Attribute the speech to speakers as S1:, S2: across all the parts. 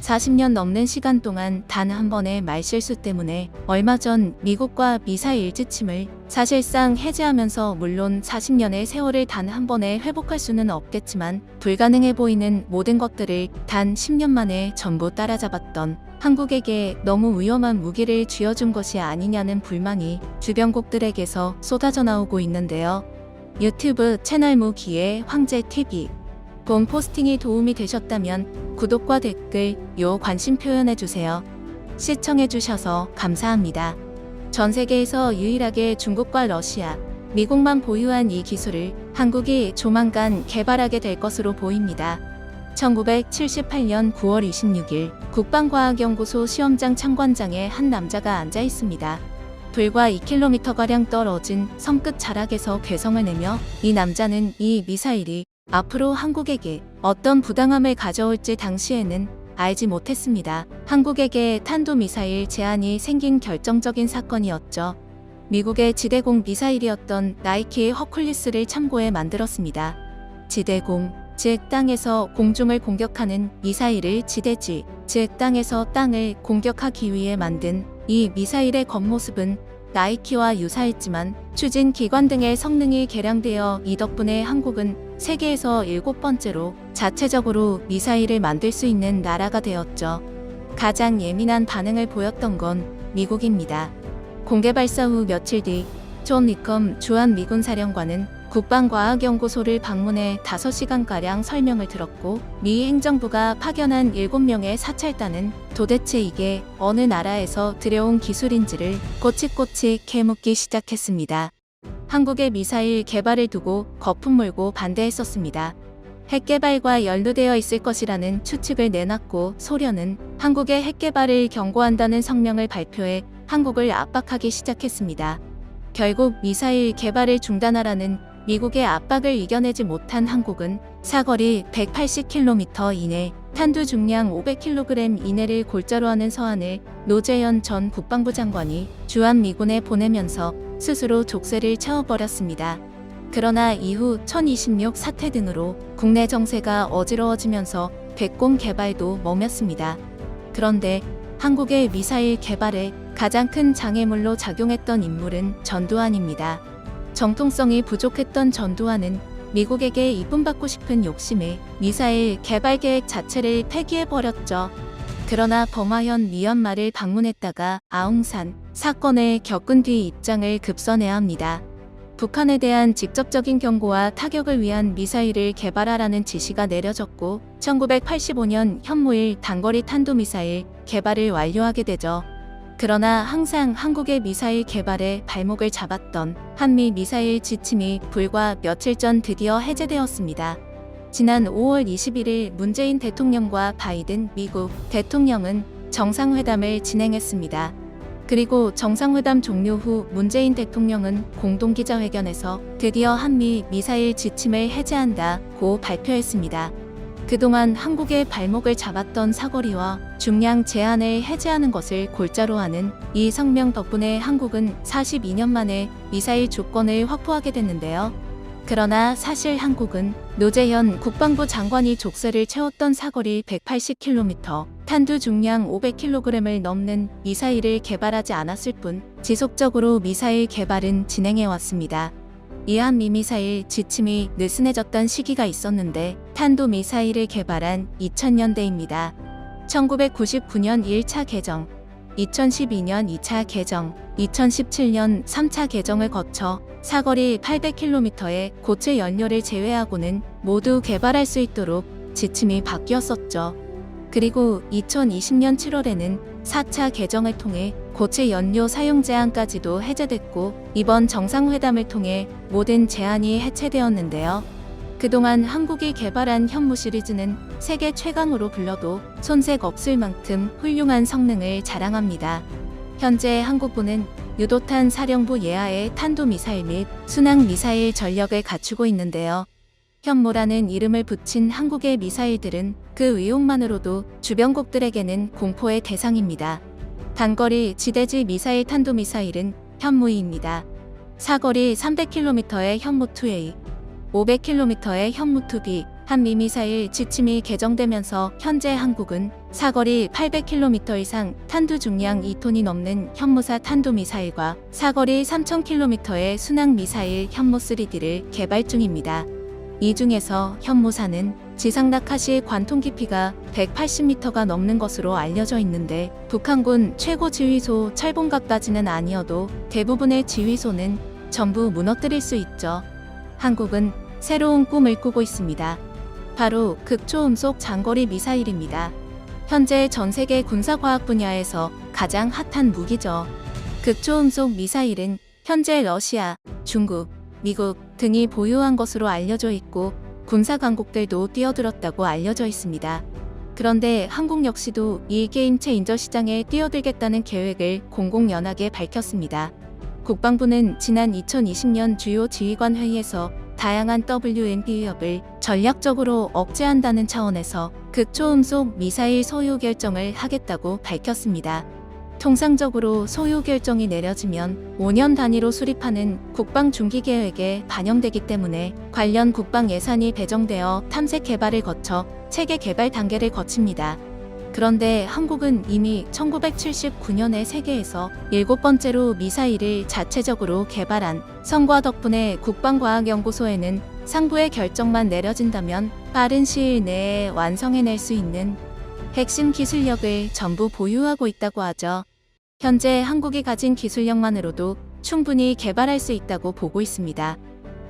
S1: 40년 넘는 시간 동안 단 한 번의 말실수 때문에 얼마 전 미국과 미사일 지침을 사실상 해제하면서 물론 40년의 세월을 단 한 번에 회복할 수는 없겠지만 불가능해 보이는 모든 것들을 단 10년 만에 전부 따라잡았던 한국에게 너무 위험한 무기를 쥐어준 것이 아니냐는 불만이 주변국들에게서 쏟아져 나오고 있는데요. 유튜브 채널 무기의 황제TV. 본 포스팅이 도움이 되셨다면 구독과 댓글, 관심 표현해주세요. 시청해주셔서 감사합니다. 전 세계에서 유일하게 중국과 러시아, 미국만 보유한 이 기술을 한국이 조만간 개발하게 될 것으로 보입니다. 1978년 9월 26일 국방과학연구소 시험장 참관장에 한 남자가 앉아 있습니다. 불과 2km가량 떨어진 섬끝 자락에서 괴성을 내며 이 남자는 이 미사일이 앞으로 한국에게 어떤 부당함을 가져올지 당시에는 알지 못했습니다. 한국에게 탄도미사일 제한이 생긴 결정적인 사건이었죠. 미국의 지대공 미사일이었던 나이키의 허큘리스를 참고해 만들었습니다. 지대공, 즉 땅에서 공중을 공격하는 미사일을 지대지, 즉 땅에서 땅을 공격하기 위해 만든 이 미사일의 겉모습은 나이키와 유사했지만 추진 기관 등의 성능이 개량되어 이 덕분에 한국은 세계에서 7번째로 자체적으로 미사일을 만들 수 있는 나라가 되었죠. 가장 예민한 반응을 보였던 건 미국입니다. 공개 발사 후 며칠 뒤 존 니컴 주한 미군 사령관은 국방과학연구소를 방문해 5시간가량 설명을 들었고 미 행정부가 파견한 7명의 사찰단은 도대체 이게 어느 나라에서 들여온 기술인지를 꼬치꼬치 캐묻기 시작했습니다. 한국의 미사일 개발을 두고 거품 물고 반대했었습니다. 핵 개발과 연루되어 있을 것이라는 추측을 내놨고 소련은 한국의 핵 개발을 경고한다는 성명을 발표해 한국을 압박하기 시작했습니다. 결국 미사일 개발을 중단하라는 미국의 압박을 이겨내지 못한 한국은 사거리 180km 이내, 탄두 중량 500kg 이내를 골자로 하는 서한을 노재현 전 국방부 장관이 주한미군에 보내면서 스스로 족쇄를 채워버렸습니다. 그러나 이후 1026 사태 등으로 국내 정세가 어지러워지면서 백곰 개발도 멈췄습니다. 그런데 한국의 미사일 개발에 가장 큰 장애물로 작용했던 인물은 전두환입니다. 정통성이 부족했던 전두환은 미국에게 이쁨받고 싶은 욕심에 미사일 개발 계획 자체를 폐기해버렸죠. 그러나 범하현 미얀마를 방문했다가 아웅산 사건을 겪은 뒤 입장을 급선해야 합니다. 북한에 대한 직접적인 경고와 타격을 위한 미사일을 개발하라는 지시가 내려졌고 1985년 현무일 단거리 탄도미사일 개발을 완료하게 되죠. 그러나 항상 한국의 미사일 개발에 발목을 잡았던 한미 미사일 지침이 불과 며칠 전 드디어 해제되었습니다. 지난 5월 21일 문재인 대통령과 바이든 미국 대통령은 정상회담을 진행했습니다. 그리고 정상회담 종료 후 문재인 대통령은 공동기자회견에서 드디어 한미 미사일 지침을 해제한다고 발표했습니다. 그동안 한국의 발목을 잡았던 사거리와 중량 제한을 해제하는 것을 골자로 하는 이 성명 덕분에 한국은 42년 만에 미사일 주권을 확보하게 됐는데요. 그러나 사실 한국은 노재현 국방부 장관이 족쇄를 채웠던 사거리 180km, 탄두 중량 500kg을 넘는 미사일을 개발하지 않았을 뿐 지속적으로 미사일 개발은 진행해왔습니다. 이 한미 미사일 지침이 느슨해졌던 시기가 있었는데 탄도 미사일을 개발한 2000년대입니다. 1999년 1차 개정, 2012년 2차 개정, 2017년 3차 개정을 거쳐 사거리 800km의 고체 연료를 제외하고는 모두 개발할 수 있도록 지침이 바뀌었었죠. 그리고 2020년 7월에는 4차 개정을 통해 고체 연료 사용 제한까지도 해제됐고 이번 정상회담을 통해 모든 제한이 해체되었는데요. 그동안 한국이 개발한 현무 시리즈는 세계 최강으로 불려도 손색 없을 만큼 훌륭한 성능을 자랑합니다. 현재 한국군은 유도탄 사령부 예하의 탄도미사일 및 순항미사일 전력을 갖추고 있는데요. 현무라는 이름을 붙인 한국의 미사일들은 그 의혹만으로도 주변국들에게는 공포의 대상입니다. 단거리 지대지 미사일 탄도미사일은 현무이입니다. 사거리 300km의 현무2A, 500km의 현무2B, 한미 미사일 지침이 개정되면서 현재 한국은 사거리 800km 이상 탄두 중량 2톤이 넘는 현무사 탄도미사일과 사거리 3000km의 순항미사일 현무3D를 개발 중입니다. 이 중에서 현무사는 지상 낙하 시 관통 깊이가 180m가 넘는 것으로 알려져 있는데 북한군 최고 지휘소 철봉각까지는 아니어도 대부분의 지휘소는 전부 무너뜨릴 수 있죠. 한국은 새로운 꿈을 꾸고 있습니다. 바로 극초음속 장거리 미사일입니다. 현재 전 세계 군사과학 분야에서 가장 핫한 무기죠. 극초음속 미사일은 현재 러시아, 중국, 미국 등이 보유한 것으로 알려져 있고 군사 강국들도 뛰어들었다고 알려져 있습니다. 그런데 한국 역시도 이 게임 체인저 시장에 뛰어들겠다는 계획을 공공연하게 밝혔습니다. 국방부는 지난 2020년 주요 지휘관 회의에서 다양한 WMP 위협을 전략적으로 억제한다는 차원에서 극초음속 미사일 소유 결정을 하겠다고 밝혔습니다. 통상적으로 소유 결정이 내려지면 5년 단위로 수립하는 국방 중기 계획에 반영되기 때문에 관련 국방 예산이 배정되어 탐색 개발을 거쳐 체계 개발 단계를 거칩니다. 그런데 한국은 이미 1979년에 세계에서 7번째로 미사일을 자체적으로 개발한 성과 덕분에 국방과학연구소에는 상부의 결정만 내려진다면 빠른 시일 내에 완성해낼 수 있는 핵심 기술력을 전부 보유하고 있다고 하죠. 현재 한국이 가진 기술력만으로도 충분히 개발할 수 있다고 보고 있습니다.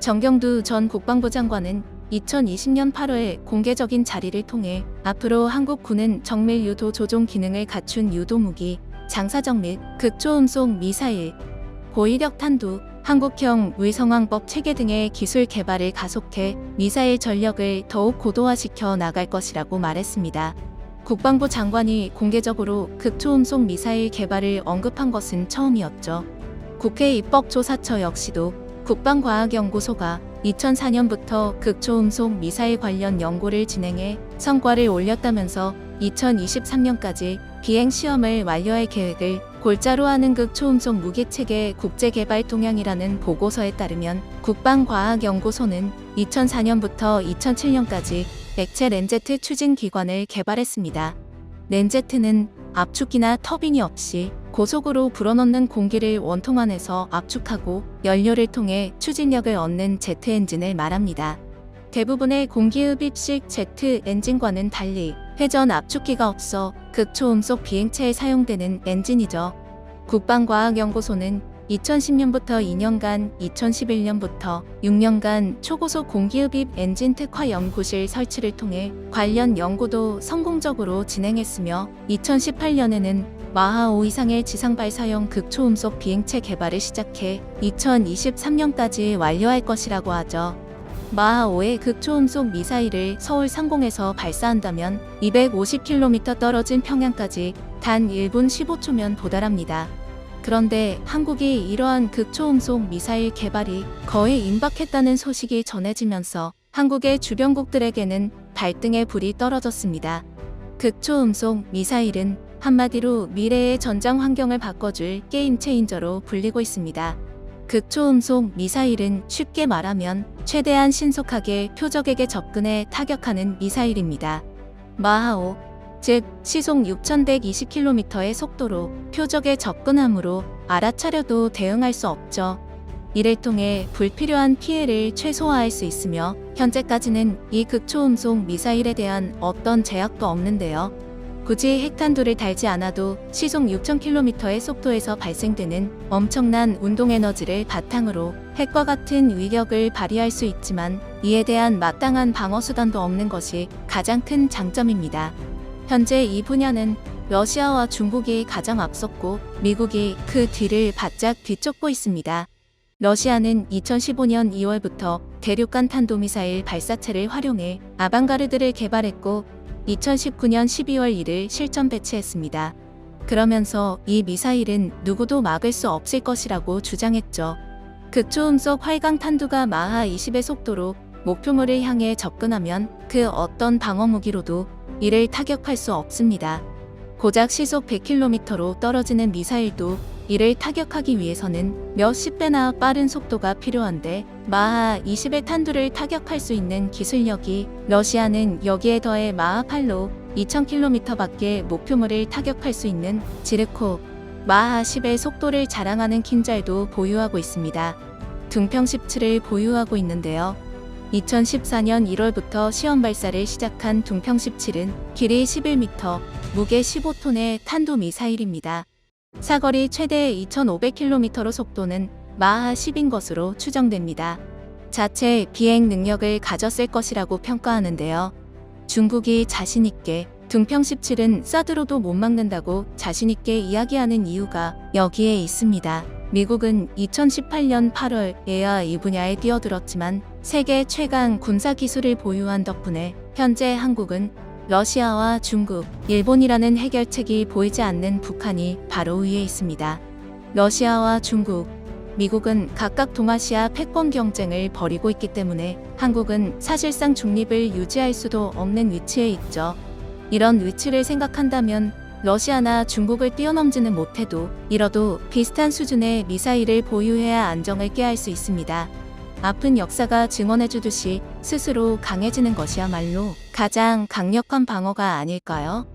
S1: 정경두 전 국방부 장관은 2020년 8월 공개적인 자리를 통해 앞으로 한국군은 정밀 유도 조종 기능을 갖춘 유도무기, 장사정 및 극초음속 미사일, 고위력 탄두, 한국형 위성항법 체계 등의 기술 개발을 가속해 미사일 전력을 더욱 고도화시켜 나갈 것이라고 말했습니다. 국방부 장관이 공개적으로 극초음속 미사일 개발을 언급한 것은 처음이었죠. 국회 입법조사처 역시도 국방과학연구소가 2004년부터 극초음속 미사일 관련 연구를 진행해 성과를 올렸다면서 2023년까지 비행시험을 완료할 계획을 골자로 하는 극초음속 무기체계 국제개발 동향이라는 보고서에 따르면 국방과학연구소는 2004년부터 2007년까지 액체 렌제트 추진 기관을 개발했습니다. 렌제트는 압축기나 터빈이 없이 고속으로 불어넣는 공기를 원통 안에서 압축하고 연료를 통해 추진력을 얻는 제트 엔진을 말합니다. 대부분의 공기흡입식 제트 엔진과는 달리 회전 압축기가 없어 극초음속 비행체에 사용되는 엔진이죠. 국방과학연구소는 2010년부터 2년간, 2011년부터 6년간 초고속 공기흡입 엔진 특화 연구실 설치를 통해 관련 연구도 성공적으로 진행했으며 2018년에는 마하5 이상의 지상 발사형 극초음속 비행체 개발을 시작해 2023년까지 완료할 것이라고 하죠. 마하5의 극초음속 미사일을 서울 상공에서 발사한다면 250km 떨어진 평양까지 단 1분 15초면 도달합니다. 그런데 한국이 이러한 극초음속 미사일 개발이 거의 임박했다는 소식이 전해지면서 한국의 주변국들에게는 발등에 불이 떨어졌습니다. 극초음속 미사일은 한마디로 미래의 전장 환경을 바꿔줄 게임 체인저로 불리고 있습니다. 극초음속 미사일은 쉽게 말하면 최대한 신속하게 표적에게 접근해 타격하는 미사일입니다. 마하5, 즉 시속 6120km의 속도로 표적에 접근함으로 알아차려도 대응할 수 없죠. 이를 통해 불필요한 피해를 최소화할 수 있으며 현재까지는 이 극초음속 미사일에 대한 어떤 제약도 없는데요. 굳이 핵탄두를 달지 않아도 시속 6000km의 속도에서 발생되는 엄청난 운동에너지를 바탕으로 핵과 같은 위력을 발휘할 수 있지만 이에 대한 마땅한 방어수단도 없는 것이 가장 큰 장점입니다. 현재 이 분야는 러시아와 중국이 가장 앞섰고 미국이 그 뒤를 바짝 뒤쫓고 있습니다. 러시아는 2015년 2월부터 대륙간 탄도미사일 발사체를 활용해 아방가르드를 개발했고 2019년 12월 1일 실전 배치했습니다. 그러면서 이 미사일은 누구도 막을 수 없을 것이라고 주장했죠. 극초음속 활강 탄두가 마하 20의 속도로 목표물을 향해 접근하면 그 어떤 방어무기로도 이를 타격할 수 없습니다. 고작 시속 100km로 떨어지는 미사일도 이를 타격하기 위해서는 몇십 배나 빠른 속도가 필요한데 마하 20의 탄두를 타격할 수 있는 기술력이 러시아는 여기에 더해 마하 8로 2000km밖에 목표물을 타격할 수 있는 지르코 마하 10의 속도를 자랑하는 킨잘도 보유하고 있습니다. 둥평 17을 보유하고 있는데요. 2014년 1월부터 시험 발사를 시작한 둥평 17은 길이 11m, 무게 15톤의 탄도 미사일입니다. 사거리 최대 2500km로 속도는 마하 10인 것으로 추정됩니다. 자체 비행 능력을 가졌을 것이라고 평가하는데요. 중국이 자신있게 둥평 17은 사드로도 못 막는다고 자신있게 이야기하는 이유가 여기에 있습니다. 미국은 2018년 8월에야 이 분야에 뛰어들었지만 세계 최강 군사 기술을 보유한 덕분에 현재 한국은 러시아와 중국, 일본이라는 해결책이 보이지 않는 북한이 바로 위에 있습니다. 러시아와 중국, 미국은 각각 동아시아 패권 경쟁을 벌이고 있기 때문에 한국은 사실상 중립을 유지할 수도 없는 위치에 있죠. 이런 위치를 생각한다면 러시아나 중국을 뛰어넘지는 못해도 이뤄도 비슷한 수준의 미사일을 보유해야 안정을 깨할 수 있습니다. 아픈 역사가 증언해주듯이 스스로 강해지는 것이야말로 가장 강력한 방어가 아닐까요?